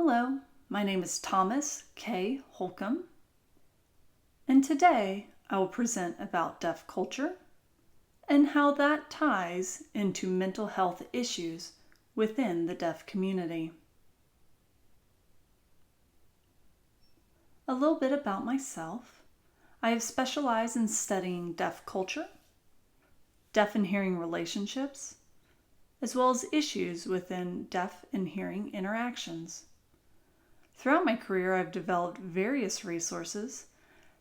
Hello, my name is Thomas K. Holcomb, and today I will present about deaf culture and how that ties into mental health issues within the deaf community. A little bit about myself. I have specialized in studying deaf culture, deaf and hearing relationships, as well as issues within deaf and hearing interactions. Throughout my career, I've developed various resources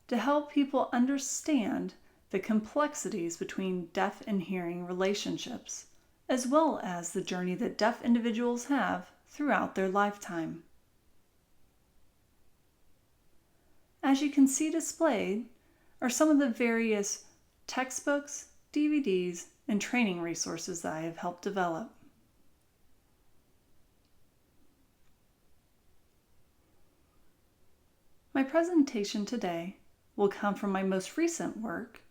to help people understand the complexities between deaf and hearing relationships, as well as the journey that deaf individuals have throughout their lifetime. As you can see displayed are some of the various textbooks, DVDs, and training resources that I have helped develop. My presentation today will come from my most recent work,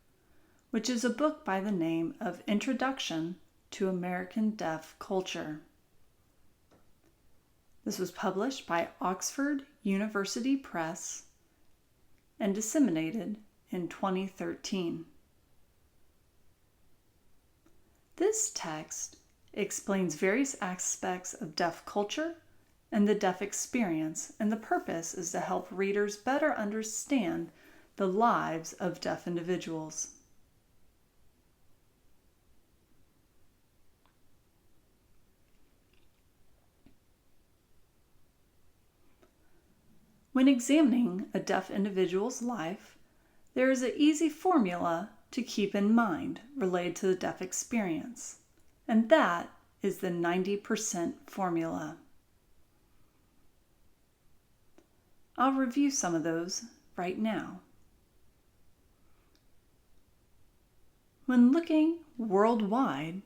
which is a book by the name of Introduction to American Deaf Culture. This was published by Oxford University Press and disseminated in 2013. This text explains various aspects of deaf culture and the deaf experience, and the purpose is to help readers better understand the lives of deaf individuals. When examining a deaf individual's life, there is an easy formula to keep in mind related to the deaf experience, and that is the 90% formula. I'll review some of those right now. When looking worldwide,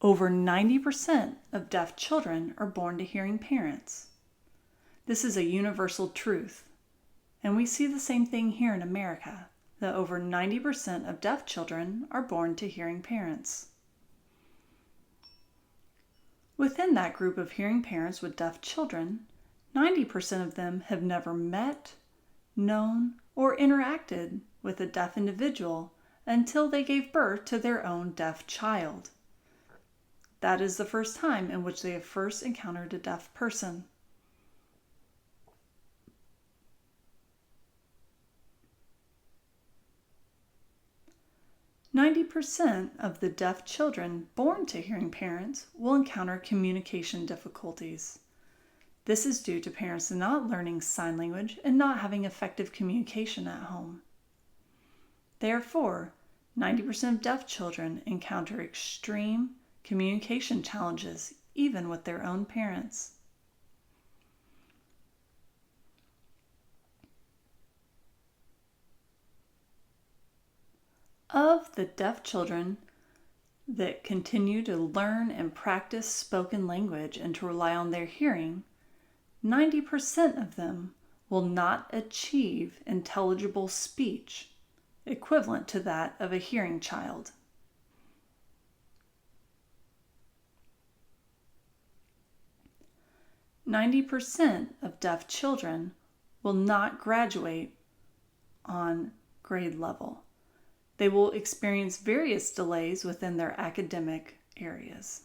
over 90% of deaf children are born to hearing parents. This is a universal truth, and we see the same thing here in America, that over 90% of deaf children are born to hearing parents. Within that group of hearing parents with deaf children, 90% of them have never met, known, or interacted with a deaf individual until they gave birth to their own deaf child. That is the first time in which they have first encountered a deaf person. "90% of the deaf children born to hearing parents will encounter communication difficulties. This is due to parents not learning sign language and not having effective communication at home. Therefore, 90% of deaf children encounter extreme communication challenges even with their own parents. Of the deaf children that continue to learn and practice spoken language and to rely on their hearing, 90% of them will not achieve intelligible speech, equivalent to that of a hearing child. "90% of deaf children will not graduate on grade level. They will experience various delays within their academic areas."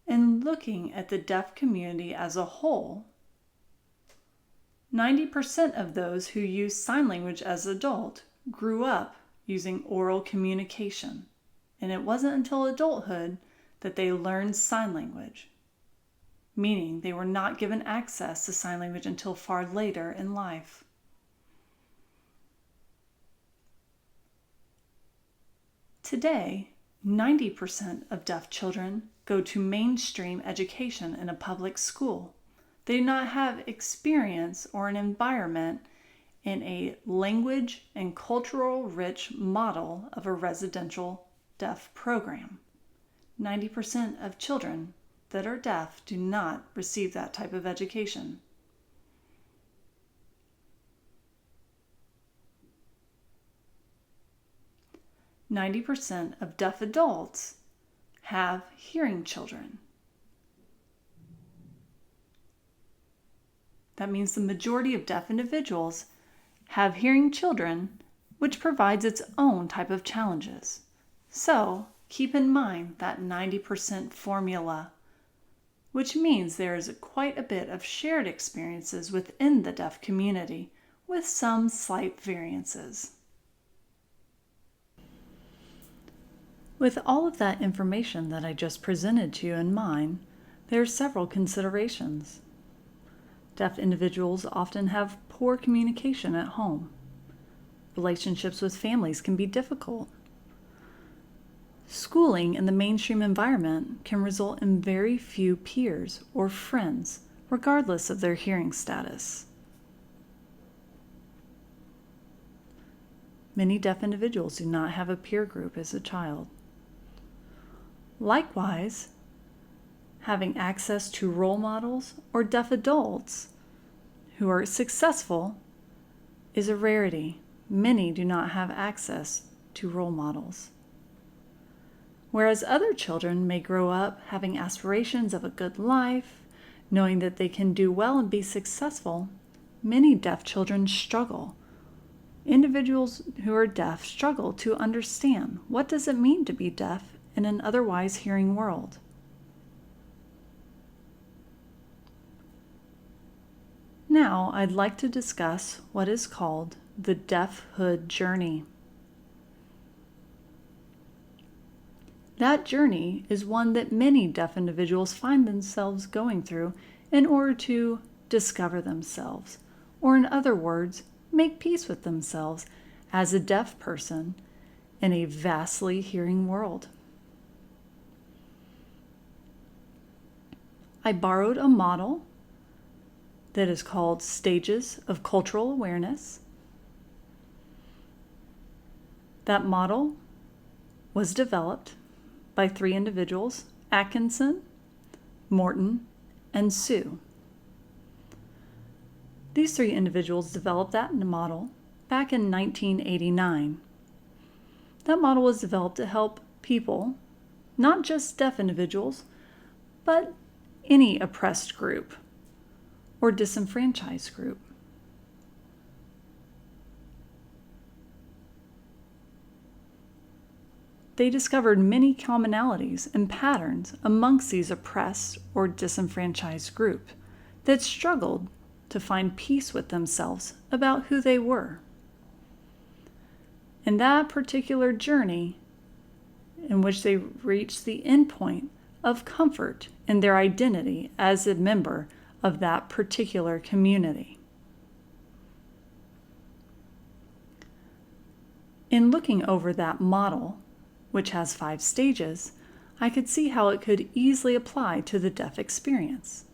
In looking at the deaf community as a whole, 90% of those who use sign language as adult grew up using oral communication, and it wasn't until adulthood that they learned sign language, meaning they were not given access to sign language until far later in life. Today, 90% of deaf children go to mainstream education in a public school. They do not have experience or an environment in a language and cultural rich model of a residential deaf program. 90% of children that are deaf do not receive that type of education. "90% of deaf adults have hearing children. That means the majority of deaf individuals have hearing children, which provides its own type of challenges. So keep in mind that 90% formula, which means there is quite a bit of shared experiences within the deaf community, with some slight variances. With all of that information that I just presented to you in mind, there are several considerations. Deaf individuals often have poor communication at home. Relationships with families can be difficult. Schooling in the mainstream environment can result in very few peers or friends, regardless of their hearing status. Many deaf individuals do not have a peer group as a child. Likewise, having access to role models or deaf adults who are successful is a rarity. Many do not have access to role models. Whereas other children may grow up having aspirations of a good life, knowing that they can do well and be successful, many deaf children struggle. Individuals who are deaf struggle to understand what does it mean to be deaf in an otherwise hearing world. Now, I'd like to discuss what is called the deafhood journey. That journey is one that many deaf individuals find themselves going through in order to discover themselves, or in other words, make peace with themselves as a deaf person in a vastly hearing world. I borrowed a model that is called Stages of Cultural Awareness. That model was developed by 3 individuals, Atkinson, Morton, and Sue. These 3 individuals developed that model back in 1989. That model was developed to help people, not just deaf individuals, but any oppressed group or disenfranchised group. They discovered many commonalities and patterns amongst these oppressed or disenfranchised groups that struggled to find peace with themselves about who they were. In that particular journey, in which they reached the endpoint of comfort in their identity as a member of that particular community. In looking over that model, which has 5 stages, I could see how it could easily apply to the deaf experience,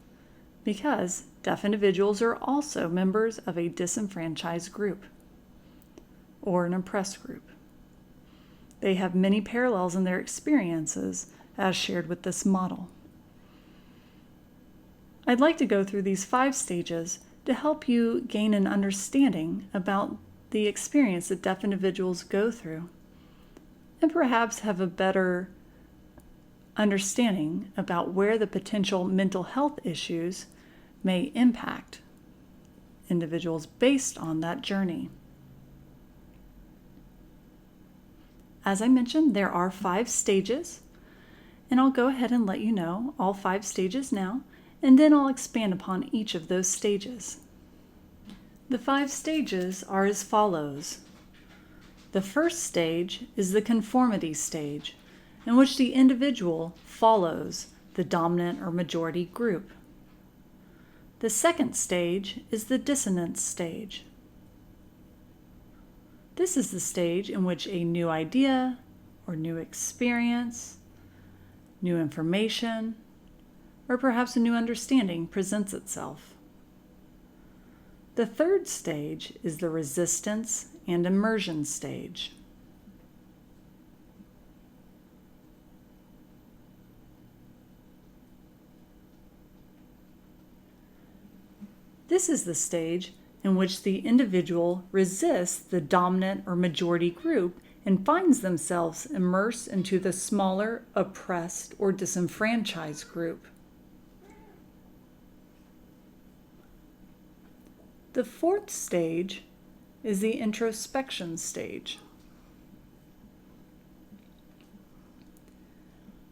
because deaf individuals are also members of a disenfranchised group or an oppressed group. They have many parallels in their experiences as shared with this model. I'd like to go through these 5 stages to help you gain an understanding about the experience that deaf individuals go through, and perhaps have a better understanding about where the potential mental health issues may impact individuals based on that journey. As I mentioned, there are 5 stages, and I'll go ahead and let you know all 5 stages now, and then I'll expand upon each of those stages. The 5 stages are as follows. The first stage is the conformity stage, in which the individual follows the dominant or majority group. The second stage is the dissonant stage. This is the stage in which a new idea or new experience, new information, or perhaps a new understanding presents itself. The third stage is the resistance and immersion stage. This is the stage in which the individual resists the dominant or majority group and finds themselves immersed into the smaller, oppressed, or disenfranchised group. The fourth stage is the introspection stage.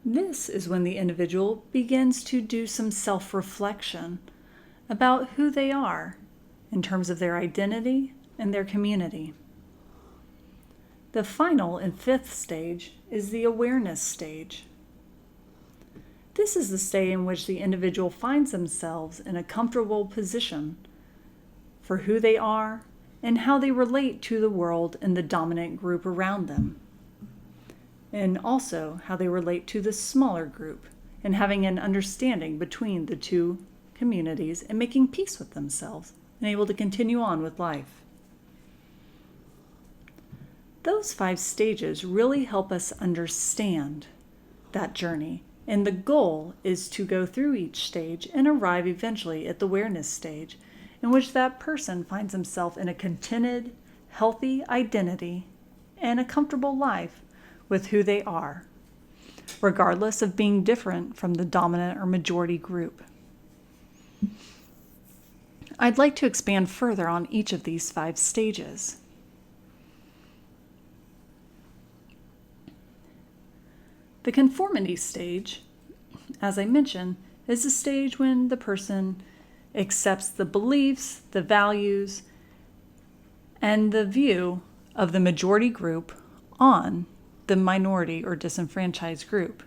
This is when the individual begins to do some self-reflection about who they are in terms of their identity and their community. The final and fifth stage is the awareness stage. This is the state in which the individual finds themselves in a comfortable position for who they are and how they relate to the world and the dominant group around them, and also how they relate to the smaller group and having an understanding between the two communities and making peace with themselves and able to continue on with life. Those 5 stages really help us understand that journey, and the goal is to go through each stage and arrive eventually at the awareness stage, in which that person finds himself in a contented, healthy identity and a comfortable life with who they are, regardless of being different from the dominant or majority group. I'd like to expand further on each of these 5 stages. The conformity stage, as I mentioned, is the stage when the person accepts the beliefs, the values, and the view of the majority group on the minority or disenfranchised group.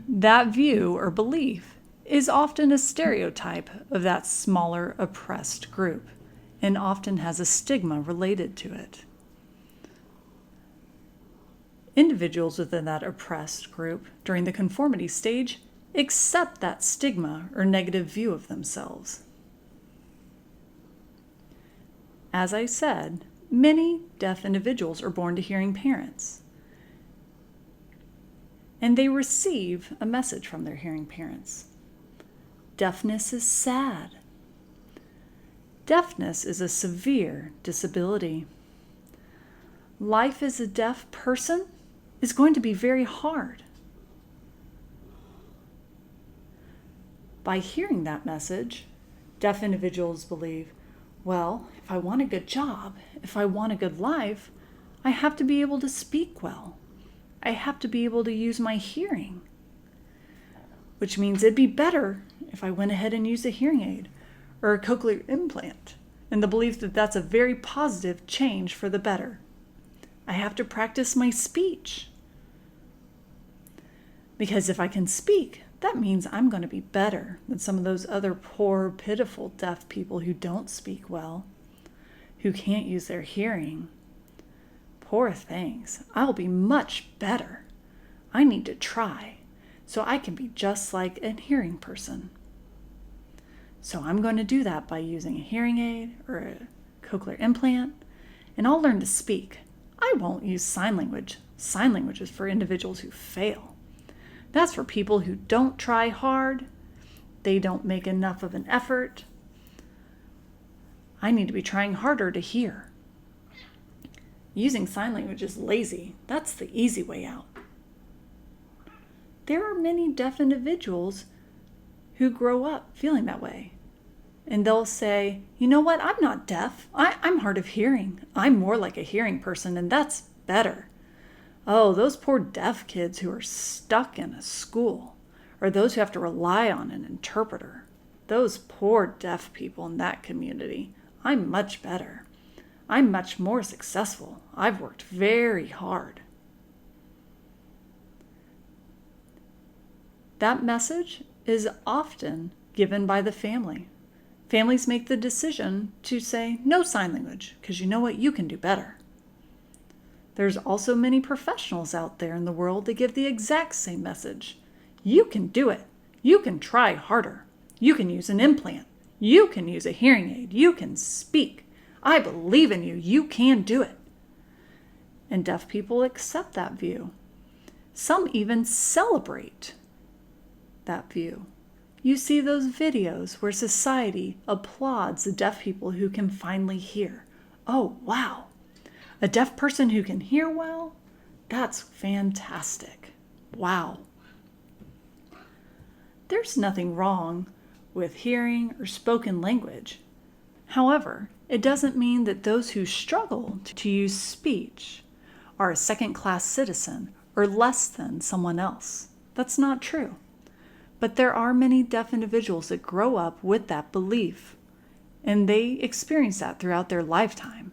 That view or belief is often a stereotype of that smaller oppressed group and often has a stigma related to it. Individuals within that oppressed group during the conformity stage accept that stigma or negative view of themselves. As I said, many deaf individuals are born to hearing parents, and they receive a message from their hearing parents. Deafness is sad. Deafness is a severe disability. Life as a deaf person is going to be very hard. By hearing that message, deaf individuals believe, well, if I want a good job, if I want a good life, I have to be able to speak well. I have to be able to use my hearing, which means it'd be better if I went ahead and used a hearing aid or a cochlear implant, and the belief that that's a very positive change for the better. I have to practice my speech, because if I can speak, that means I'm going to be better than some of those other poor, pitiful deaf people who don't speak well, who can't use their hearing. Poor things. I'll be much better. I need to try so I can be just like a hearing person. So I'm going to do that by using a hearing aid or a cochlear implant, and I'll learn to speak. I won't use sign language. Sign language is for individuals who fail. That's for people who don't try hard. They don't make enough of an effort. I need to be trying harder to hear. Using sign language is lazy. That's the easy way out. There are many deaf individuals who grow up feeling that way. And they'll say, you know what, I'm not deaf. I'm hard of hearing. I'm more like a hearing person, and that's better. Oh, those poor deaf kids who are stuck in a school, or those who have to rely on an interpreter. Those poor deaf people in that community. I'm much better. I'm much more successful. I've worked very hard. That message is often given by the family. Families make the decision to say no sign language, because you know what, you can do better. There's also many professionals out there in the world that give the exact same message. You can do it. You can try harder. You can use an implant. You can use a hearing aid. You can speak. I believe in you. You can do it. And deaf people accept that view. Some even celebrate that view. You see those videos where society applauds the deaf people who can finally hear. Oh, wow. A deaf person who can hear well? That's fantastic. Wow. There's nothing wrong with hearing or spoken language. However, it doesn't mean that those who struggle to use speech are a second-class citizen or less than someone else. That's not true. But there are many deaf individuals that grow up with that belief, and they experience that throughout their lifetime,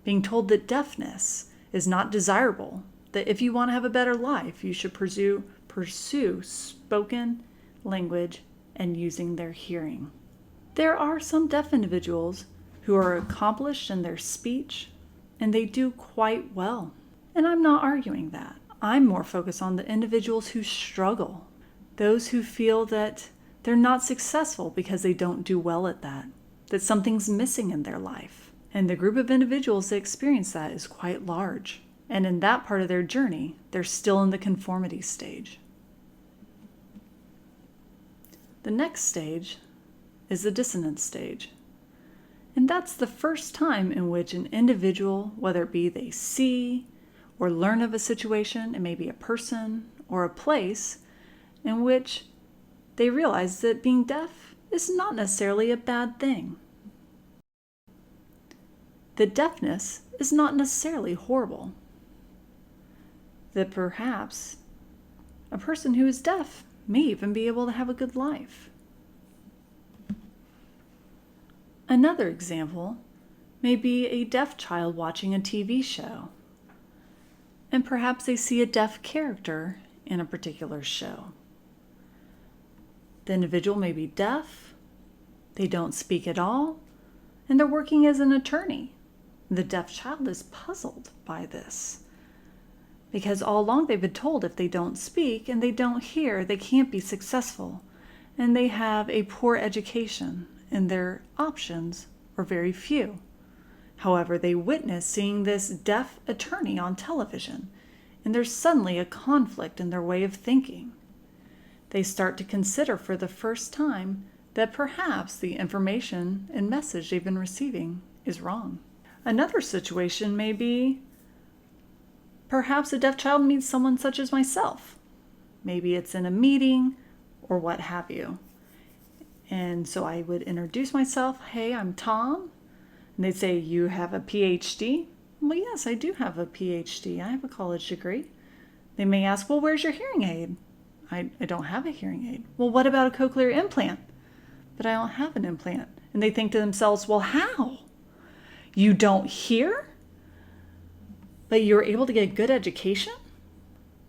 being told that deafness is not desirable, that if you want to have a better life, you should pursue spoken language and using their hearing. There are some deaf individuals who are accomplished in their speech, and they do quite well. And I'm not arguing that. I'm more focused on the individuals who struggle, those who feel that they're not successful because they don't do well at that something's missing in their life. And the group of individuals that experience that is quite large. And in that part of their journey, they're still in the conformity stage. The next stage is the dissonant stage. And that's the first time in which an individual, whether it be they see or learn of a situation, it may be a person or a place, in which they realize that being deaf is not necessarily a bad thing. That deafness is not necessarily horrible. That perhaps a person who is deaf may even be able to have a good life. Another example may be a deaf child watching a TV show, and perhaps they see a deaf character in a particular show. The individual may be deaf, they don't speak at all, and they're working as an attorney. The deaf child is puzzled by this, because all along they've been told if they don't speak and they don't hear, they can't be successful, and they have a poor education, and their options are very few. However, they witness seeing this deaf attorney on television, and there's suddenly a conflict in their way of thinking. They start to consider for the first time that perhaps the information and message they've been receiving is wrong. Another situation may be perhaps a deaf child meets someone such as myself. Maybe it's in a meeting or what have you. And so I would introduce myself, hey, I'm Tom. And they'd say, you have a Ph.D.? Well, yes, I do have a Ph.D. I have a college degree. They may ask, well, where's your hearing aid? I don't have a hearing aid. Well, what about a cochlear implant? But I don't have an implant. And they think to themselves, well, how? You don't hear? But you're able to get good education?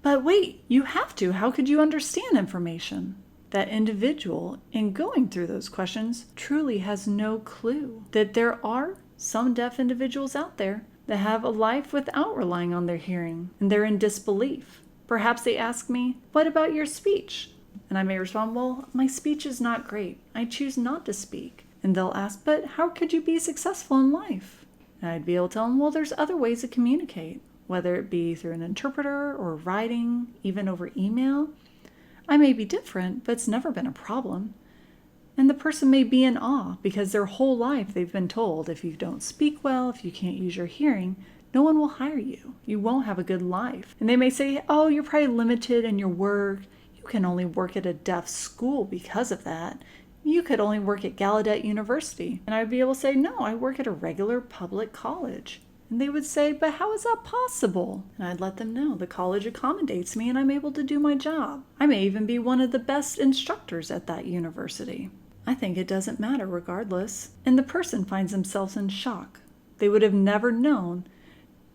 But wait, you have to. How could you understand information? That individual, in going through those questions, truly has no clue that there are some deaf individuals out there that have a life without relying on their hearing, and they're in disbelief. Perhaps they ask me, what about your speech? And I may respond, well, my speech is not great. I choose not to speak. And they'll ask, but how could you be successful in life? And I'd be able to tell them, well, there's other ways to communicate, whether it be through an interpreter or writing, even over email. I may be different, but it's never been a problem. And the person may be in awe because their whole life they've been told if you don't speak well, if you can't use your hearing, no one will hire you. You won't have a good life. And they may say, oh, you're probably limited in your work. You can only work at a deaf school because of that. You could only work at Gallaudet University. And I'd be able to say, no, I work at a regular public college. And they would say, but how is that possible? And I'd let them know the college accommodates me and I'm able to do my job. I may even be one of the best instructors at that university. I think it doesn't matter regardless. And the person finds themselves in shock. They would have never known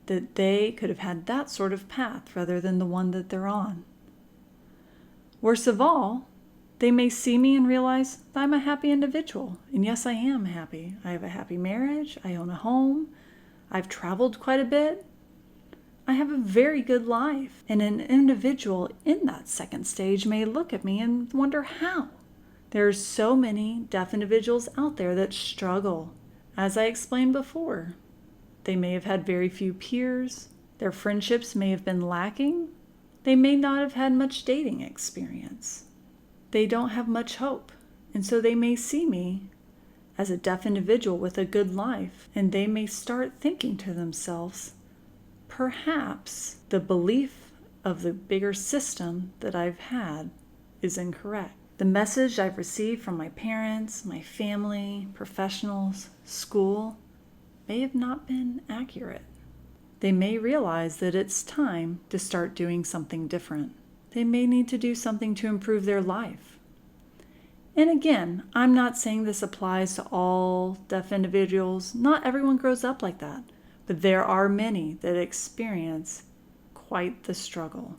that they could have had that sort of path rather than the one that they're on. Worst of all, they may see me and realize that I'm a happy individual. And yes, I am happy. I have a happy marriage. I own a home. I've traveled quite a bit. I have a very good life. And an individual in that second stage may look at me and wonder how. There are so many deaf individuals out there that struggle. As I explained before, they may have had very few peers. Their friendships may have been lacking. They may not have had much dating experience. They don't have much hope. And so they may see me as a deaf individual with a good life, and they may start thinking to themselves, perhaps the belief of the bigger system that I've had is incorrect. The message I've received from my parents, my family, professionals, school may have not been accurate. They may realize that it's time to start doing something different. They may need to do something to improve their life. And again, I'm not saying this applies to all deaf individuals. Not everyone grows up like that, but there are many that experience quite the struggle.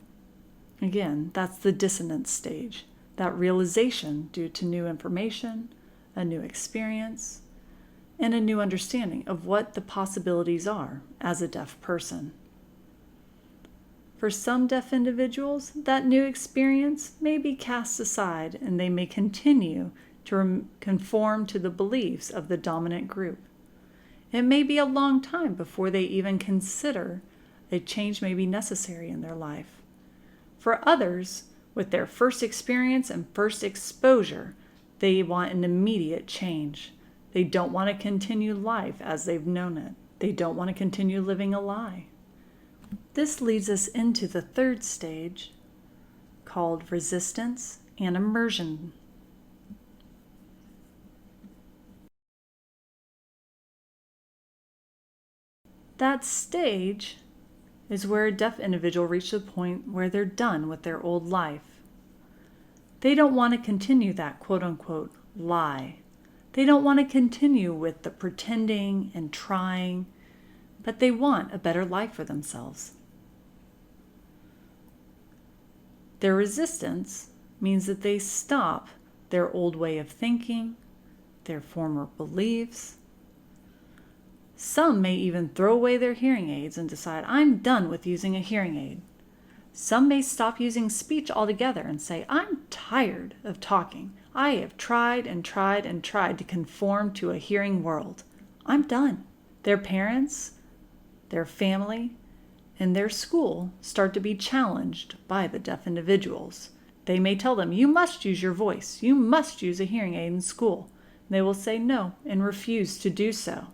Again, that's the dissonant stage, that realization due to new information, a new experience, and a new understanding of what the possibilities are as a deaf person. For some deaf individuals, that new experience may be cast aside and they may continue to conform to the beliefs of the dominant group. It may be a long time before they even consider a change may be necessary in their life. For others, with their first experience and first exposure, they want an immediate change. They don't want to continue life as they've known it. They don't want to continue living a lie. This leads us into the third stage, called resistance and immersion. That stage is where a deaf individual reaches a point where they're done with their old life. They don't want to continue that quote-unquote lie. They don't want to continue with the pretending and trying, but they want a better life for themselves. Their resistance means that they stop their old way of thinking, their former beliefs. Some may even throw away their hearing aids and decide, I'm done with using a hearing aid. Some may stop using speech altogether and say, I'm tired of talking. I have tried and tried and tried to conform to a hearing world. I'm done. Their parents, their family, and their school start to be challenged by the deaf individuals. They may tell them, you must use your voice. You must use a hearing aid in school. They will say no and refuse to do so.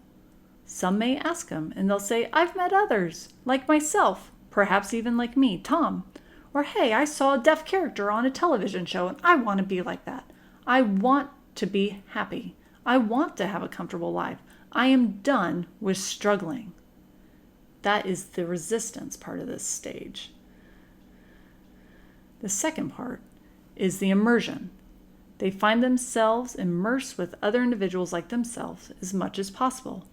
Some may ask them and they'll say, I've met others, like myself, perhaps even like me, Tom. Or, hey, I saw a deaf character on a television show and I want to be like that. I want to be happy. I want to have a comfortable life. I am done with struggling. That is the resistance part of this stage. The second part is the immersion. They find themselves immersed with other individuals like themselves as much as possible.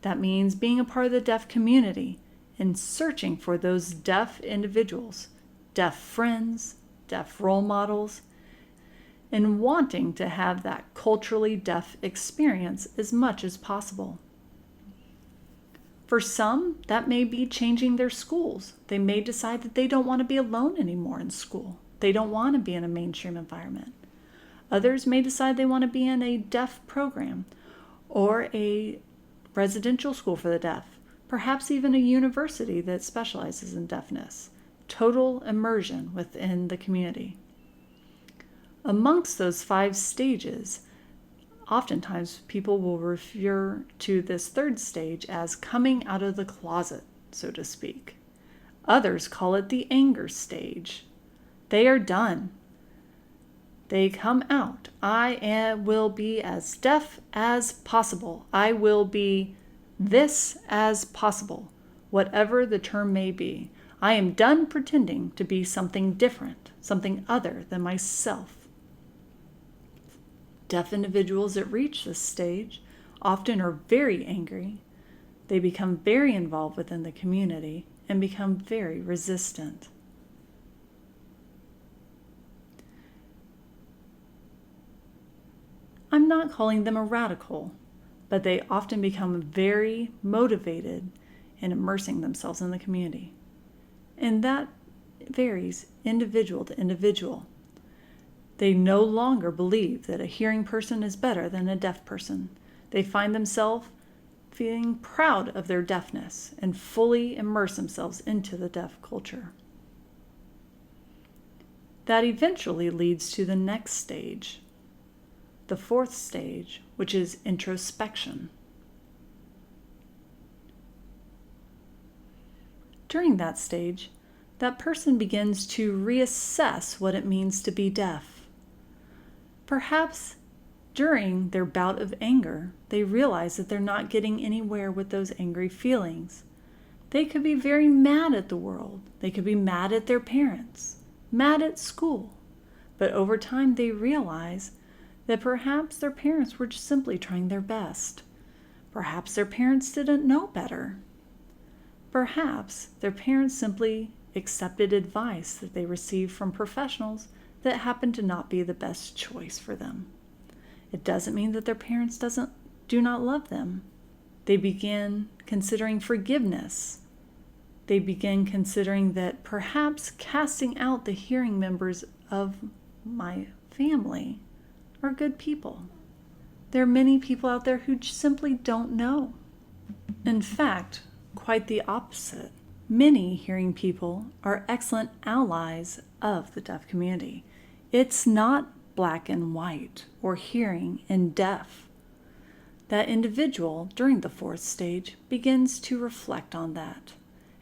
That means being a part of the deaf community and searching for those deaf individuals, deaf friends, deaf role models, and wanting to have that culturally deaf experience as much as possible. For some, that may be changing their schools. They may decide that they don't want to be alone anymore in school. They don't want to be in a mainstream environment. Others may decide they want to be in a deaf program or a residential school for the deaf, perhaps even a university that specializes in deafness. Total immersion within the community. Amongst those 5 stages, oftentimes people will refer to this third stage as coming out of the closet, so to speak. Others call it the anger stage. They are done. They come out. I will be as deaf as possible. I will be this as possible, whatever the term may be. I am done pretending to be something different, something other than myself. Deaf individuals that reach this stage often are very angry. They become very involved within the community and become very resistant. I'm not calling them a radical, but they often become very motivated in immersing themselves in the community. And that varies individual to individual. They no longer believe that a hearing person is better than a deaf person. They find themselves feeling proud of their deafness and fully immerse themselves into the deaf culture. That eventually leads to the next stage, the 4th stage, which is introspection. During that stage, that person begins to reassess what it means to be deaf. Perhaps during their bout of anger, they realize that they're not getting anywhere with those angry feelings. They could be very mad at the world. They could be mad at their parents, mad at school. But over time, they realize that perhaps their parents were just simply trying their best. Perhaps their parents didn't know better. Perhaps their parents simply accepted advice that they received from professionals that happened to not be the best choice for them. It doesn't mean that their parents do not love them. They begin considering forgiveness. They begin considering that perhaps casting out the hearing members of my family are good people. There are many people out there who simply don't know. In fact, quite the opposite. Many hearing people are excellent allies of the deaf community. It's not black and white or hearing and deaf. That individual during the fourth stage begins to reflect on that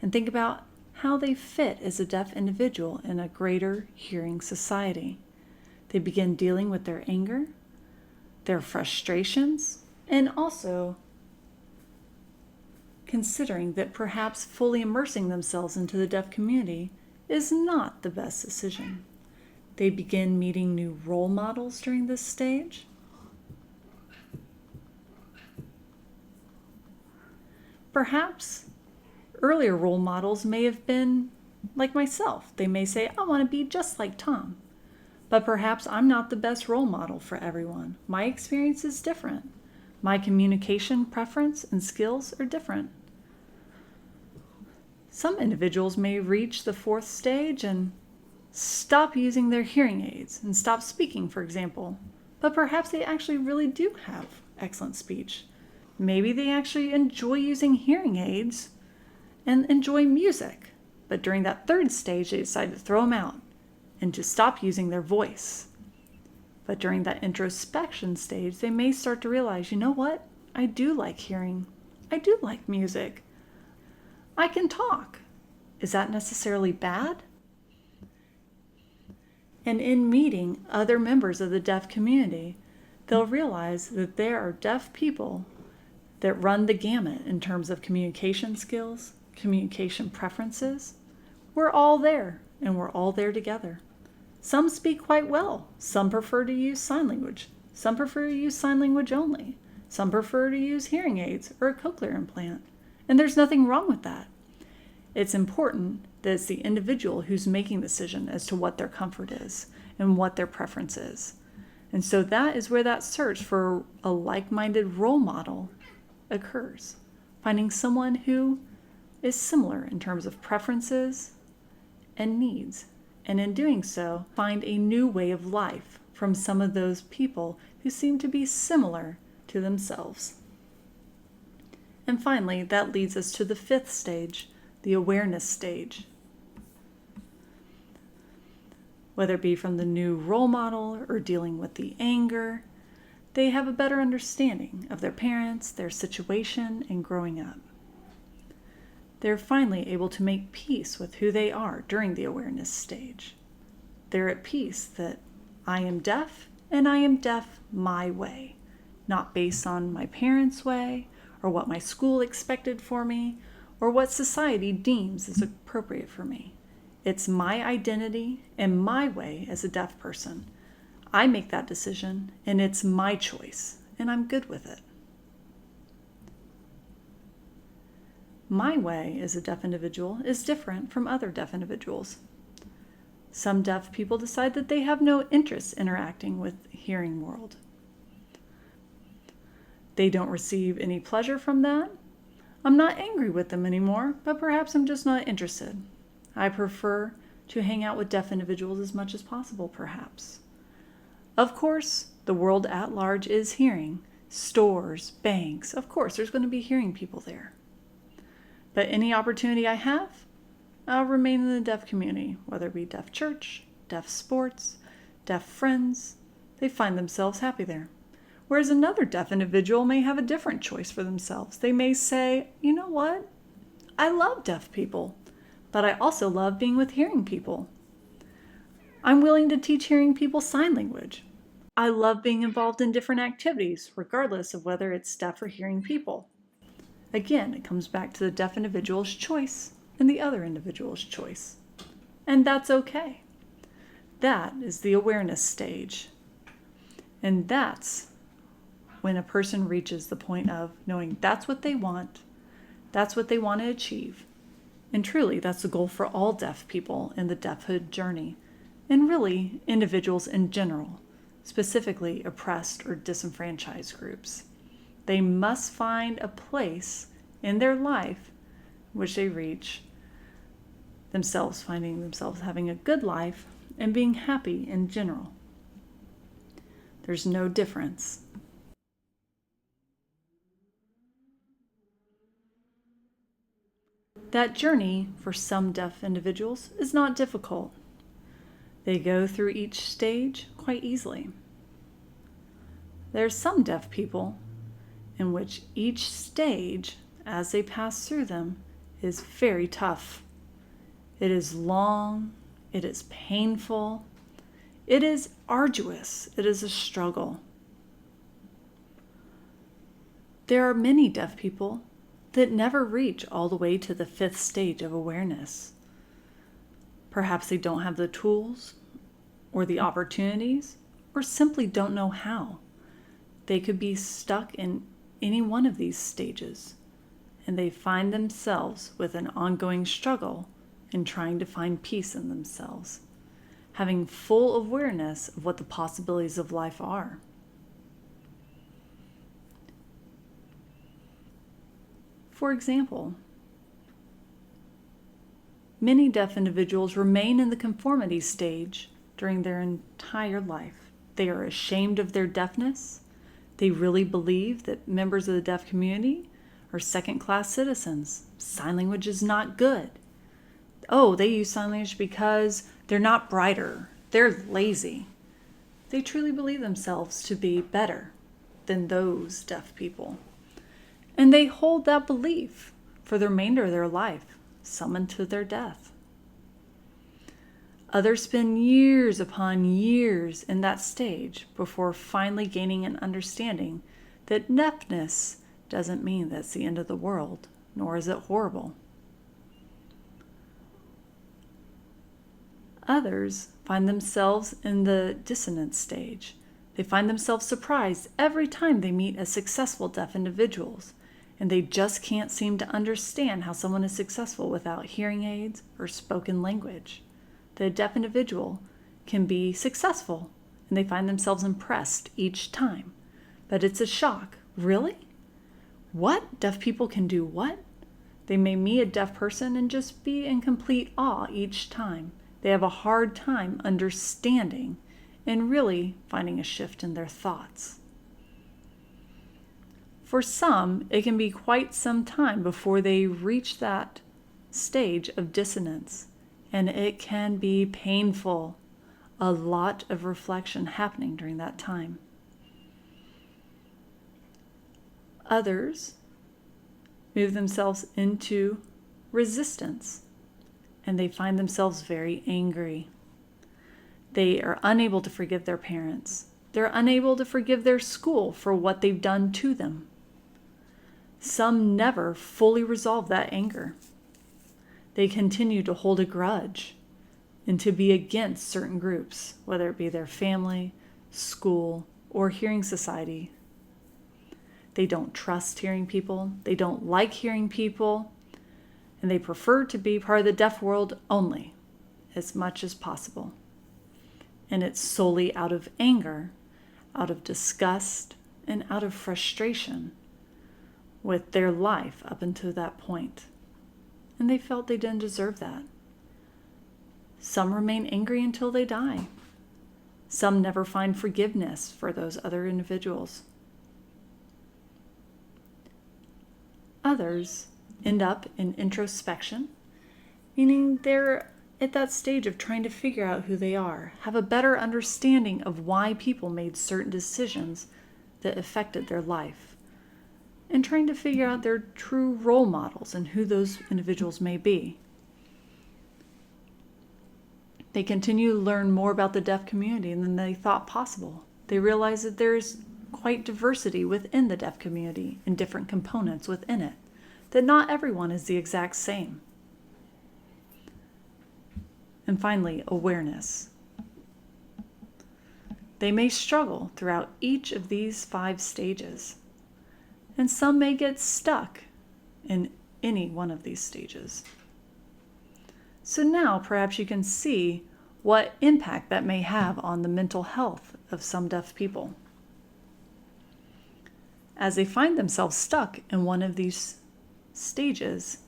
and think about how they fit as a deaf individual in a greater hearing society. They begin dealing with their anger, their frustrations, and also considering that perhaps fully immersing themselves into the deaf community is not the best decision. They begin meeting new role models during this stage. Perhaps earlier role models may have been like myself. They may say, I want to be just like Tom. But perhaps I'm not the best role model for everyone. My experience is different. My communication preference and skills are different. Some individuals may reach the fourth stage and stop using their hearing aids and stop speaking, for example. But perhaps they actually really do have excellent speech. Maybe they actually enjoy using hearing aids and enjoy music. But during that third stage, they decide to throw them out and to stop using their voice. But during that introspection stage, they may start to realize, you know what? I do like hearing. I do like music. I can talk. Is that necessarily bad? And in meeting other members of the deaf community, they'll realize that there are deaf people that run the gamut in terms of communication skills, communication preferences. We're all there, and we're all there together. Some speak quite well. Some prefer to use sign language. Some prefer to use sign language only. Some prefer to use hearing aids or a cochlear implant. And there's nothing wrong with that. It's important that it's the individual who's making the decision as to what their comfort is and what their preference is. And so that is where that search for a like-minded role model occurs. Finding someone who is similar in terms of preferences and needs. And in doing so, find a new way of life from some of those people who seem to be similar to themselves. And finally, that leads us to the fifth stage, the awareness stage. Whether it be from the new role model or dealing with the anger, they have a better understanding of their parents, their situation, and growing up. They're finally able to make peace with who they are during the awareness stage. They're at peace that I am deaf, and I am deaf my way, not based on my parents' way, or what my school expected for me, or what society deems is appropriate for me. It's my identity and my way as a deaf person. I make that decision, and it's my choice, and I'm good with it. My way as a deaf individual is different from other deaf individuals. Some deaf people decide that they have no interest interacting with the hearing world. They don't receive any pleasure from that. I'm not angry with them anymore, but perhaps I'm just not interested. I prefer to hang out with deaf individuals as much as possible, perhaps. Of course, the world at large is hearing. Stores, banks, of course, there's going to be hearing people there. But any opportunity I have, I'll remain in the deaf community, whether it be deaf church, deaf sports, deaf friends. They find themselves happy there. Whereas another deaf individual may have a different choice for themselves. They may say, you know what? I love deaf people, but I also love being with hearing people. I'm willing to teach hearing people sign language. I love being involved in different activities, regardless of whether it's deaf or hearing people. Again, it comes back to the deaf individual's choice and the other individual's choice. And that's okay. That is the awareness stage. And that's when a person reaches the point of knowing that's what they want to achieve. And truly, that's the goal for all deaf people in the deafhood journey, and really individuals in general, specifically oppressed or disenfranchised groups. They must find a place in their life which they reach themselves, finding themselves having a good life and being happy in general. There's no difference. That journey for some deaf individuals is not difficult. They go through each stage quite easily. There are some deaf people in which each stage, as they pass through them, is very tough. It is long, it is painful, it is arduous, it is a struggle. There are many deaf people that never reach all the way to the 5th stage of awareness. Perhaps they don't have the tools or the opportunities, or simply don't know how. They could be stuck in any one of these stages, and they find themselves with an ongoing struggle in trying to find peace in themselves, having full awareness of what the possibilities of life are. For example, many deaf individuals remain in the conformity stage during their entire life. They are ashamed of their deafness. They really believe that members of the deaf community are second-class citizens. Sign language is not good. Oh, they use sign language because they're not brighter. They're lazy. They truly believe themselves to be better than those deaf people. And they hold that belief for the remainder of their life, some unto their death. Others spend years upon years in that stage before finally gaining an understanding that deafness doesn't mean that's the end of the world, nor is it horrible. Others find themselves in the dissonant stage. They find themselves surprised every time they meet a successful deaf individual, and they just can't seem to understand how someone is successful without hearing aids or spoken language. The deaf individual can be successful, and they find themselves impressed each time. But it's a shock. Really? What? Deaf people can do what? They may meet a deaf person and just be in complete awe each time. They have a hard time understanding and really finding a shift in their thoughts. For some, it can be quite some time before they reach that stage of dissonance, and it can be painful. A lot of reflection happening during that time. Others move themselves into resistance, and they find themselves very angry. They are unable to forgive their parents. They're unable to forgive their school for what they've done to them. Some never fully resolve that anger. They continue to hold a grudge and to be against certain groups, whether it be their family, school, or hearing society. They don't trust hearing people. They don't like hearing people. And they prefer to be part of the deaf world only, as much as possible. And it's solely out of anger, out of disgust, and out of frustration with their life up until that point. And they felt they didn't deserve that. Some remain angry until they die. Some never find forgiveness for those other individuals. Others end up in introspection, meaning they're at that stage of trying to figure out who they are, have a better understanding of why people made certain decisions that affected their life, and trying to figure out their true role models and who those individuals may be. They continue to learn more about the deaf community than they thought possible. They realize that there's quite diversity within the deaf community and different components within it, that not everyone is the exact same. And finally, awareness. They may struggle throughout each of these 5 stages, and some may get stuck in any one of these stages. So now perhaps you can see what impact that may have on the mental health of some deaf people. As they find themselves stuck in one of these stages,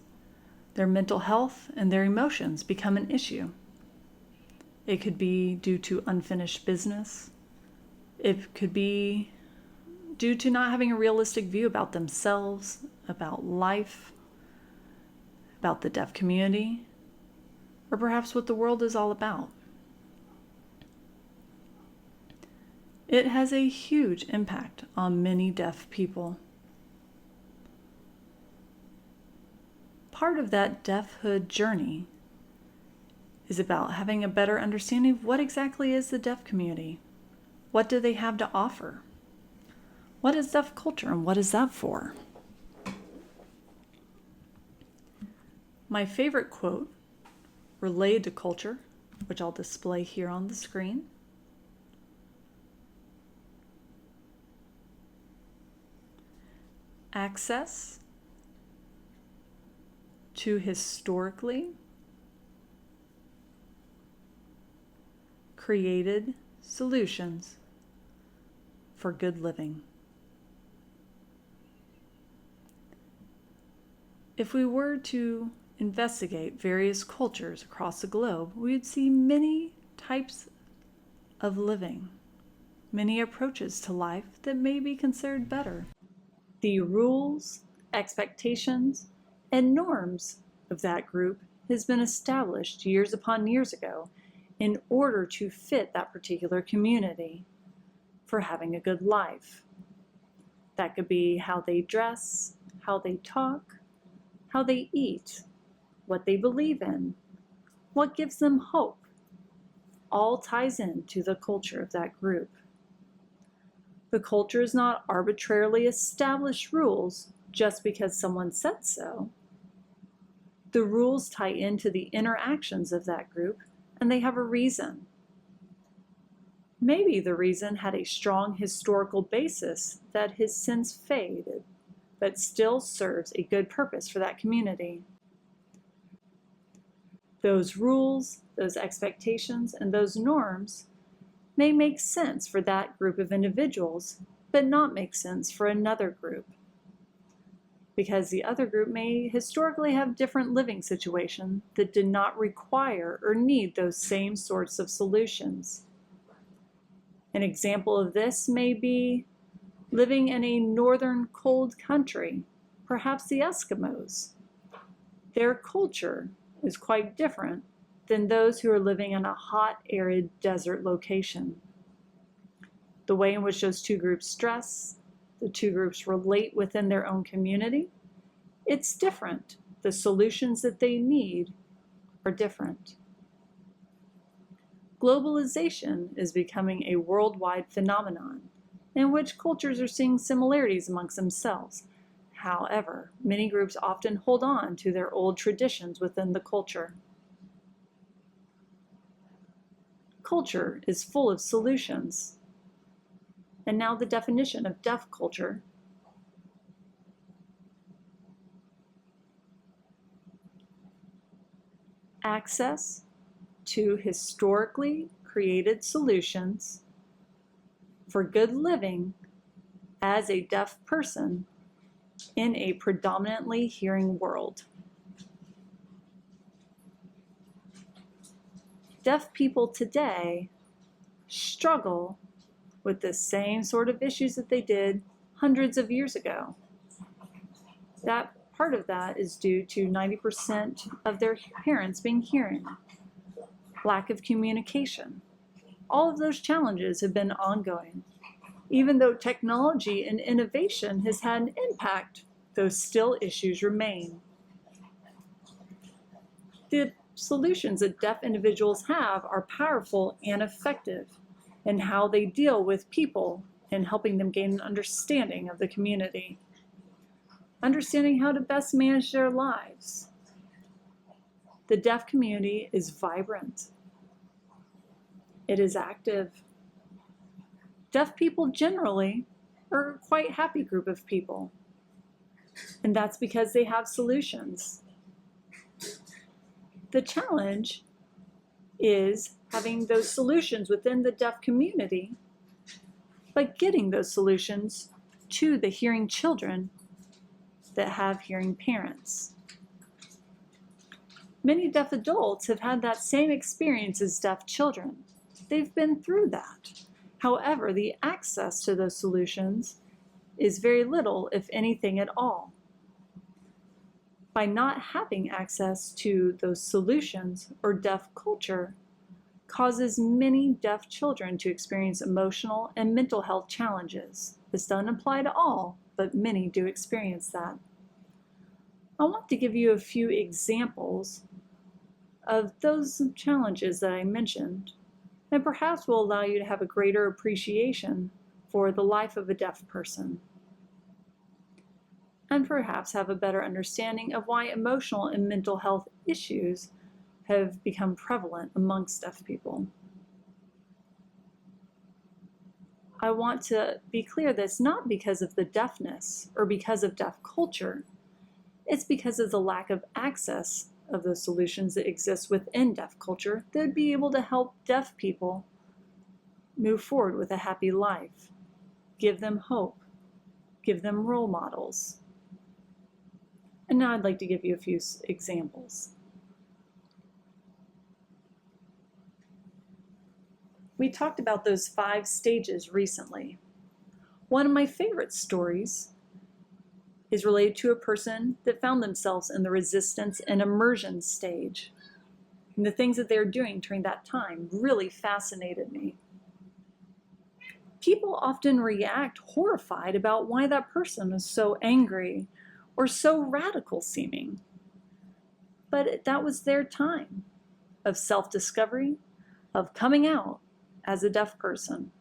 their mental health and their emotions become an issue. It could be due to unfinished business. It could be due to not having a realistic view about themselves, about life, about the deaf community, or perhaps what the world is all about. It has a huge impact on many deaf people. Part of that deafhood journey is about having a better understanding of what exactly is the deaf community. What do they have to offer? What is deaf culture and what is that for? My favorite quote related to culture, which I'll display here on the screen, access to historically created solutions for good living. If we were to investigate various cultures across the globe, we would see many types of living, many approaches to life that may be considered better. The rules, expectations, and norms of that group has been established years upon years ago in order to fit that particular community for having a good life. That could be how they dress, how they talk, how they eat, what they believe in, what gives them hope. All ties into the culture of that group. The culture is not arbitrarily established rules just because someone said so. The rules tie into the interactions of that group, and they have a reason. Maybe the reason had a strong historical basis that has since faded, but still serves a good purpose for that community. Those rules, those expectations, and those norms may make sense for that group of individuals, but not make sense for another group. Because the other group may historically have different living situations that did not require or need those same sorts of solutions. An example of this may be living in a northern cold country, perhaps the Eskimos. Their culture is quite different than those who are living in a hot, arid desert location. The way in which those two groups dress, the two groups relate within their own community, it's different. The solutions that they need are different. Globalization is becoming a worldwide phenomenon in which cultures are seeing similarities amongst themselves. However, many groups often hold on to their old traditions within the culture. Culture is full of solutions. And now the definition of deaf culture. Access to historically created solutions for good living as a deaf person in a predominantly hearing world. Deaf people today struggle with the same sort of issues that they did hundreds of years ago. That part of that is due to 90% of their parents being hearing, lack of communication. All of those challenges have been ongoing. Even though technology and innovation has had an impact, those still issues remain. The solutions that deaf individuals have are powerful and effective, and how they deal with people and helping them gain an understanding of the community, understanding how to best manage their lives. The deaf community is vibrant. It is active. Deaf people generally are a quite happy group of people, and that's because they have solutions. The challenge is having those solutions within the deaf community, but getting those solutions to the hearing children that have hearing parents. Many deaf adults have had that same experience as deaf children. They've been through that. However, the access to those solutions is very little, if anything at all. By not having access to those solutions, or deaf culture causes many deaf children to experience emotional and mental health challenges. This doesn't apply to all, but many do experience that. I want to give you a few examples of those challenges that I mentioned, and perhaps will allow you to have a greater appreciation for the life of a deaf person, and perhaps have a better understanding of why emotional and mental health issues have become prevalent amongst deaf people. I want to be clear that it's not because of the deafness or because of deaf culture. It's because of the lack of access of those solutions that exist within deaf culture that would be able to help deaf people move forward with a happy life, give them hope, give them role models. And now I'd like to give you a few examples. We talked about those 5 stages recently. One of my favorite stories is related to a person that found themselves in the resistance and immersion stage. And the things that they were doing during that time really fascinated me. People often react horrified about why that person is so angry or so radical seeming. But that was their time of self-discovery, of coming out as a deaf person.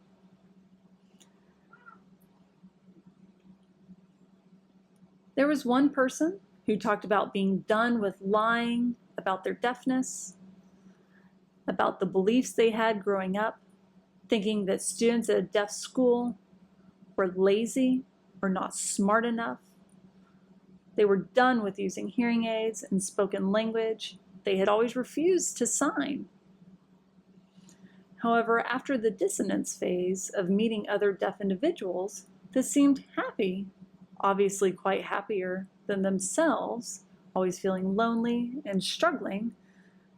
There was one person who talked about being done with lying about their deafness, about the beliefs they had growing up, thinking that students at a deaf school were lazy or not smart enough. They were done with using hearing aids and spoken language. They had always refused to sign. However, after the dissonance phase of meeting other deaf individuals that seemed happy, obviously quite happier than themselves, always feeling lonely and struggling,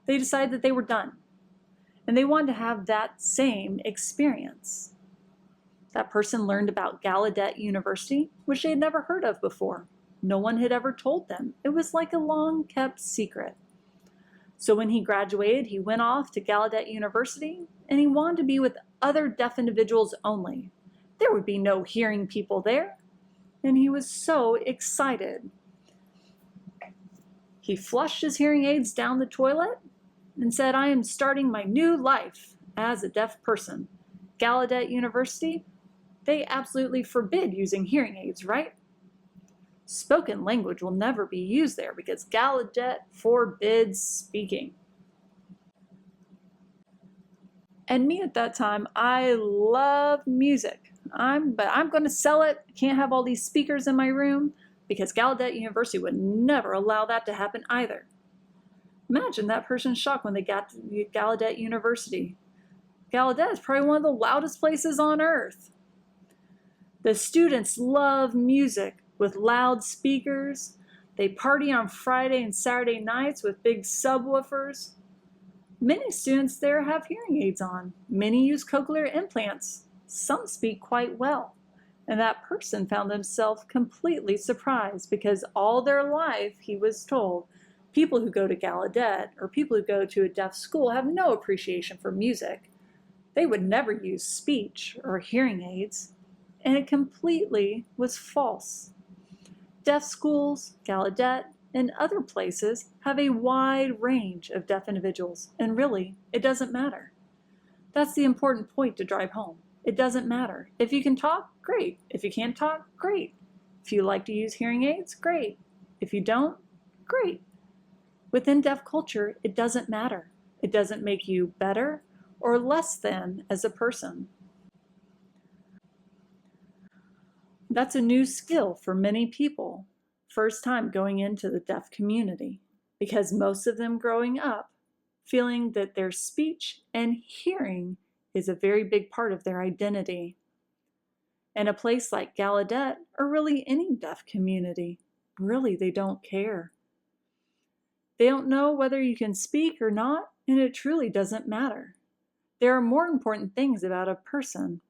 they decided that they were done. And they wanted to have that same experience. That person learned about Gallaudet University, which they had never heard of before. No one had ever told them. It was like a long-kept secret. So when he graduated, he went off to Gallaudet University, and he wanted to be with other deaf individuals only. There would be no hearing people there, and he was so excited. He flushed his hearing aids down the toilet and said, "I am starting my new life as a deaf person. Gallaudet University, they absolutely forbid using hearing aids, right? Spoken language will never be used there because Gallaudet forbids speaking." And me at that time, I love music. But I'm going to sell it. I can't have all these speakers in my room because Gallaudet University would never allow that to happen either. Imagine that person's shock when they got to Gallaudet University. Gallaudet is probably one of the loudest places on earth. The students love music with loud speakers. They party on Friday and Saturday nights with big subwoofers. Many students there have hearing aids on. Many use cochlear implants. Some speak quite well. And that person found himself completely surprised because all their life he was told, people who go to Gallaudet or people who go to a deaf school have no appreciation for music. They would never use speech or hearing aids. And it completely was false. Deaf schools, Gallaudet, and other places have a wide range of deaf individuals, and really, it doesn't matter. That's the important point to drive home. It doesn't matter. If you can talk, great. If you can't talk, great. If you like to use hearing aids, great. If you don't, great. Within deaf culture, it doesn't matter. It doesn't make you better or less than as a person. That's a new skill for many people, first time going into the deaf community, because most of them growing up feeling that their speech and hearing is a very big part of their identity. And a place like Gallaudet, or really any deaf community, really they don't care. They don't know whether you can speak or not, and it truly doesn't matter. There are more important things about a person: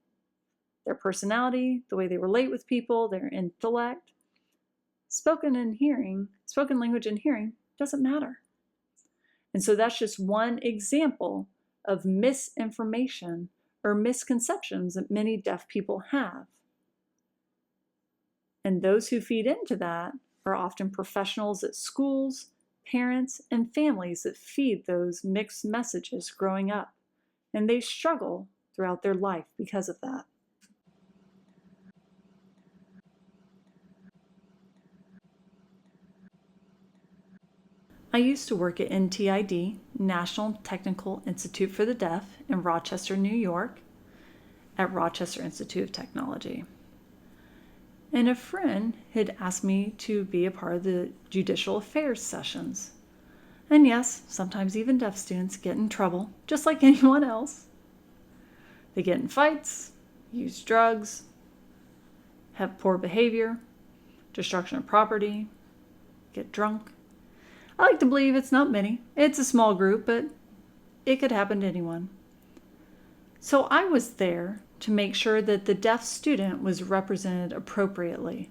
their personality, the way they relate with people, their intellect. Spoken language and hearing doesn't matter. And so that's just one example of misinformation or misconceptions that many deaf people have. And those who feed into that are often professionals at schools, parents, and families that feed those mixed messages growing up. And they struggle throughout their life because of that. I used to work at NTID, National Technical Institute for the Deaf, in Rochester, New York, at Rochester Institute of Technology. And a friend had asked me to be a part of the Judicial Affairs sessions. And yes, sometimes even deaf students get in trouble, just like anyone else. They get in fights, use drugs, have poor behavior, destruction of property, get drunk. I like to believe it's not many. It's a small group, but it could happen to anyone. So I was there to make sure that the deaf student was represented appropriately,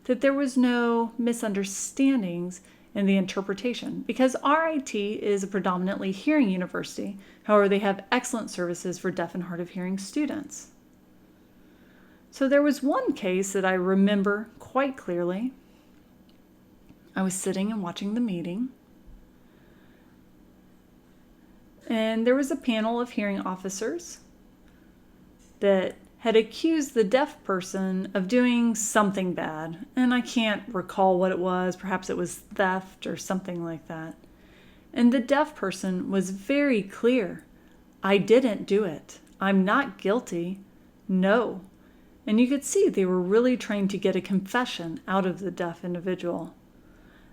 that there was no misunderstandings in the interpretation, because RIT is a predominantly hearing university. However, they have excellent services for deaf and hard of hearing students. So there was one case that I remember quite clearly. I was sitting and watching the meeting, and there was a panel of hearing officers that had accused the deaf person of doing something bad. And I can't recall what it was. Perhaps it was theft or something like that. And the deaf person was very clear. I didn't do it. I'm not guilty. No. And you could see they were really trying to get a confession out of the deaf individual.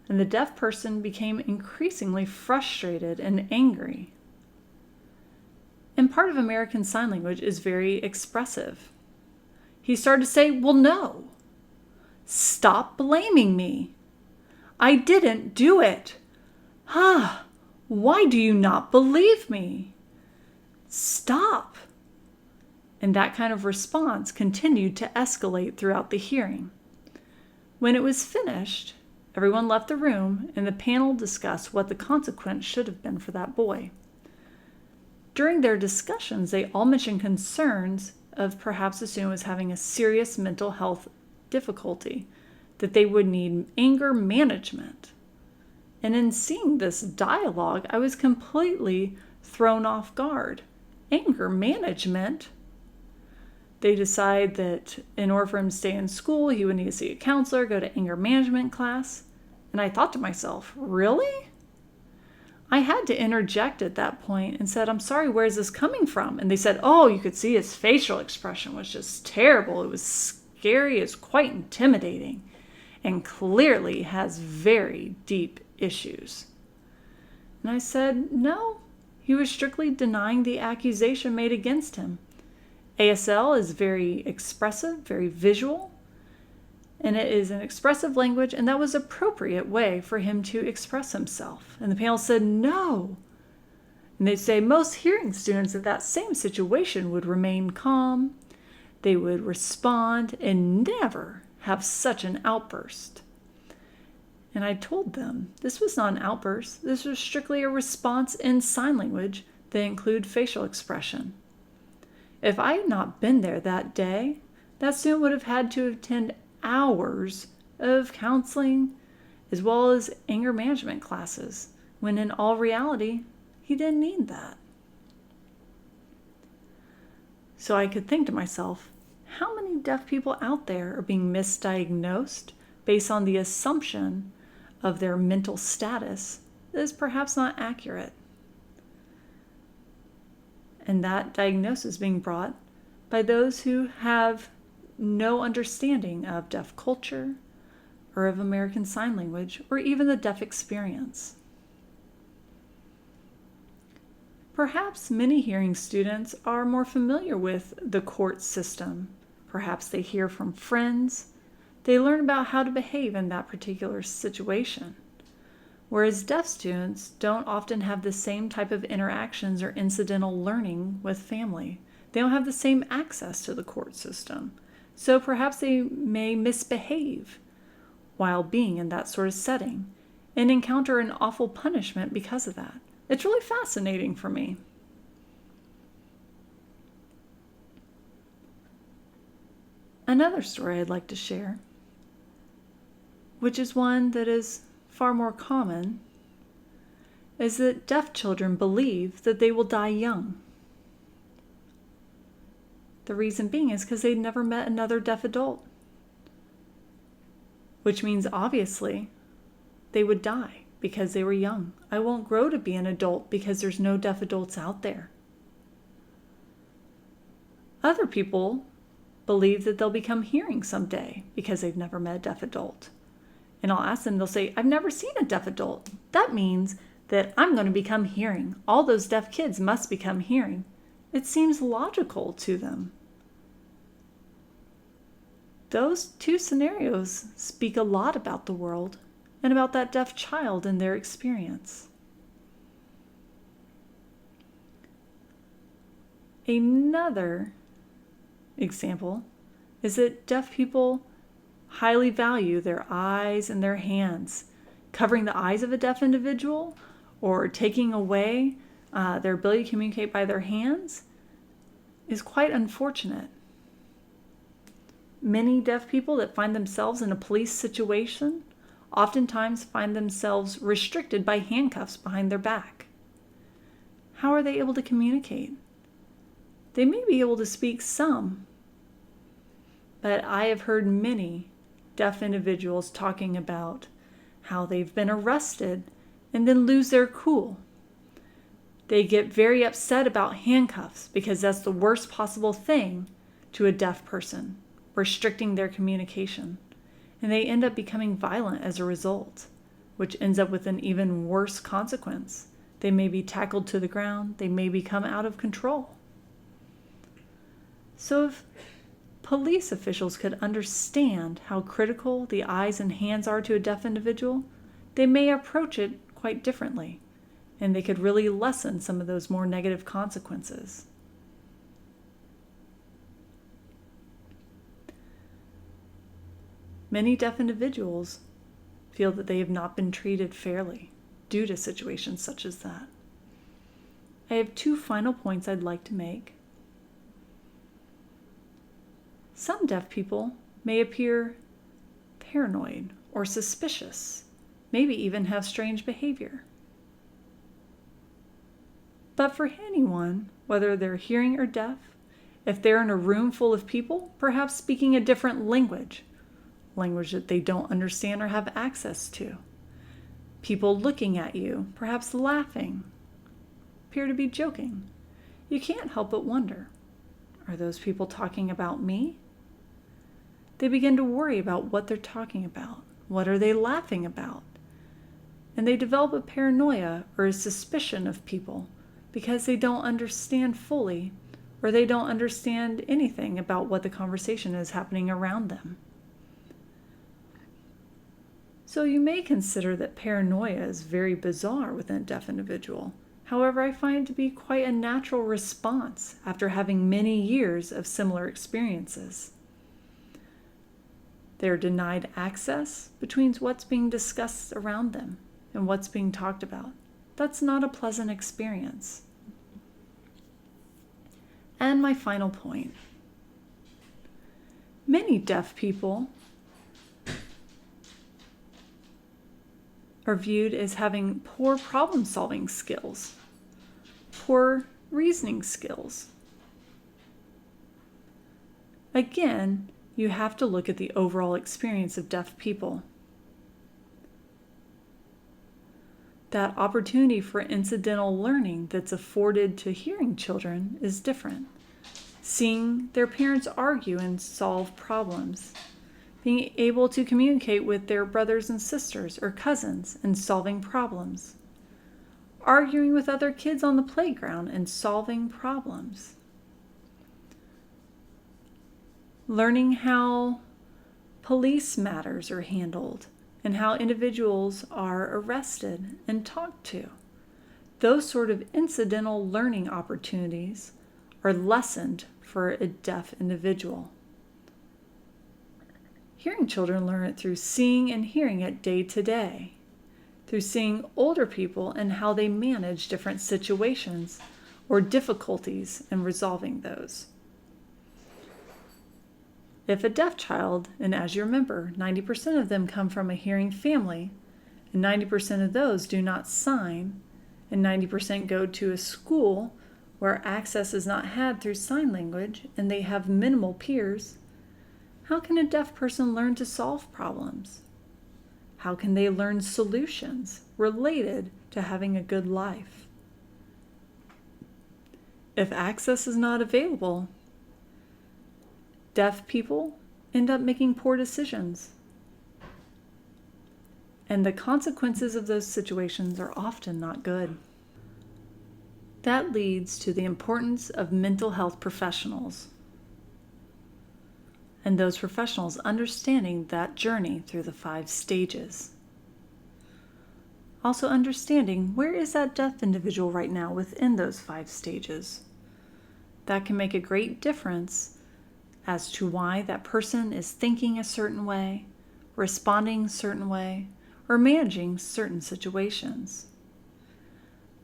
And the deaf person became increasingly frustrated and angry. And part of American Sign Language is very expressive. He started to say, well, no. Stop blaming me. I didn't do it. Why do you not believe me? Stop. And that kind of response continued to escalate throughout the hearing. When it was finished, everyone left the room, and the panel discussed what the consequence should have been for that boy. During their discussions, they all mentioned concerns of perhaps the student was having a serious mental health difficulty, that they would need anger management. And in seeing this dialogue, I was completely thrown off guard. Anger management? They decide that in order for him to stay in school, he would need to see a counselor, go to anger management class. And I thought to myself, really? I had to interject at that point and said, I'm sorry, where is this coming from? And they said, oh, you could see his facial expression was just terrible. It was scary. It's quite intimidating, and clearly has very deep issues. And I said, no, he was strictly denying the accusation made against him. ASL is very expressive, very visual, and it is an expressive language, and that was an appropriate way for him to express himself. And the panel said, no. And they'd say most hearing students in that same situation would remain calm, they would respond, and never have such an outburst. And I told them this was not an outburst. This was strictly a response in sign language that include facial expression. If I had not been there that day, that student would have had to attend hours of counseling as well as anger management classes, when in all reality, he didn't need that. So I could think to myself, how many deaf people out there are being misdiagnosed based on the assumption of their mental status that is perhaps not accurate? And that diagnosis being brought by those who have no understanding of deaf culture or of American Sign Language or even the deaf experience. Perhaps many hearing students are more familiar with the court system. Perhaps they hear from friends. They learn about how to behave in that particular situation. Whereas deaf students don't often have the same type of interactions or incidental learning with family. They don't have the same access to the court system. So perhaps they may misbehave while being in that sort of setting and encounter an awful punishment because of that. It's really fascinating for me. Another story I'd like to share, which is one that is far more common, is that deaf children believe that they will die young. The reason being is because they never met another deaf adult, which means obviously they would die because they were young. I won't grow to be an adult because there's no deaf adults out there. Other people believe that they'll become hearing someday because they've never met a deaf adult. And I'll ask them, they'll say, I've never seen a deaf adult. That means that I'm going to become hearing. All those deaf kids must become hearing. It seems logical to them. Those two scenarios speak a lot about the world and about that deaf child and their experience. Another example is that deaf people highly value their eyes and their hands. Covering the eyes of a deaf individual or taking away their ability to communicate by their hands is quite unfortunate. Many deaf people that find themselves in a police situation oftentimes find themselves restricted by handcuffs behind their back. How are they able to communicate? They may be able to speak some, but I have heard many deaf individuals talking about how they've been arrested and then lose their cool. They get very upset about handcuffs because that's the worst possible thing to a deaf person, restricting their communication. And they end up becoming violent as a result, which ends up with an even worse consequence. They may be tackled to the ground. They may become out of control. So if police officials could understand how critical the eyes and hands are to a deaf individual, they may approach it quite differently, and they could really lessen some of those more negative consequences. Many deaf individuals feel that they have not been treated fairly due to situations such as that. I have two final points I'd like to make. Some deaf people may appear paranoid or suspicious, maybe even have strange behavior. But for anyone, whether they're hearing or deaf, if they're in a room full of people, perhaps speaking a different language that they don't understand or have access to, people looking at you, perhaps laughing, appear to be joking, you can't help but wonder, are those people talking about me? They begin to worry about what they're talking about. What are they laughing about? And they develop a paranoia or a suspicion of people because they don't understand fully, or they don't understand anything about what the conversation is happening around them. So you may consider that paranoia is very bizarre within a deaf individual. However, I find it to be quite a natural response after having many years of similar experiences. They're denied access between what's being discussed around them and what's being talked about. That's not a pleasant experience. And my final point. Many deaf people are viewed as having poor problem-solving skills, poor reasoning skills. Again, you have to look at the overall experience of deaf people. That opportunity for incidental learning that's afforded to hearing children is different. Seeing their parents argue and solve problems, being able to communicate with their brothers and sisters or cousins and solving problems, arguing with other kids on the playground and solving problems, learning how police matters are handled and how individuals are arrested and talked to. Those sort of incidental learning opportunities are lessened for a deaf individual. Hearing children learn it through seeing and hearing it day to day, through seeing older people and how they manage different situations or difficulties in resolving those. If a deaf child, and as you remember, 90% of them come from a hearing family, and 90% of those do not sign, and 90% go to a school where access is not had through sign language, and they have minimal peers, how can a deaf person learn to solve problems? How can they learn solutions related to having a good life? If access is not available, deaf people end up making poor decisions. And the consequences of those situations are often not good. That leads to the importance of mental health professionals and those professionals understanding that journey through the 5 stages. Also understanding where is that deaf individual right now within those 5 stages. That can make a great difference as to why that person is thinking a certain way, responding a certain way, or managing certain situations.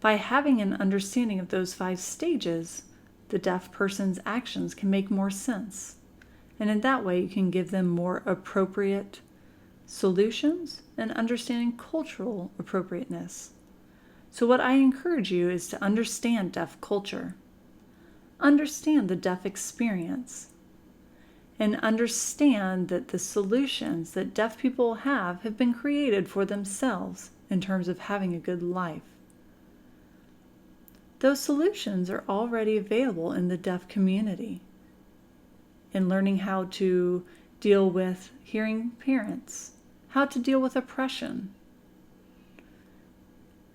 By having an understanding of those 5 stages, the deaf person's actions can make more sense. And in that way, you can give them more appropriate solutions and understanding cultural appropriateness. So what I encourage you is to understand deaf culture, understand the deaf experience, and understand that the solutions that deaf people have been created for themselves in terms of having a good life. Those solutions are already available in the deaf community, in learning how to deal with hearing parents, how to deal with oppression,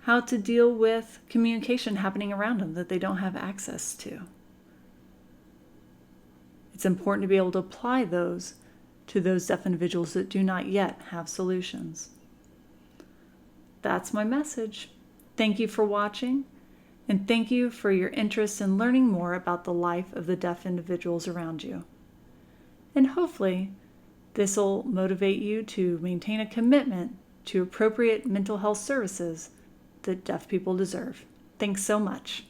how to deal with communication happening around them that they don't have access to. It's important to be able to apply those to those deaf individuals that do not yet have solutions. That's my message. Thank you for watching, and thank you for your interest in learning more about the life of the deaf individuals around you. And hopefully, this will motivate you to maintain a commitment to appropriate mental health services that deaf people deserve. Thanks so much.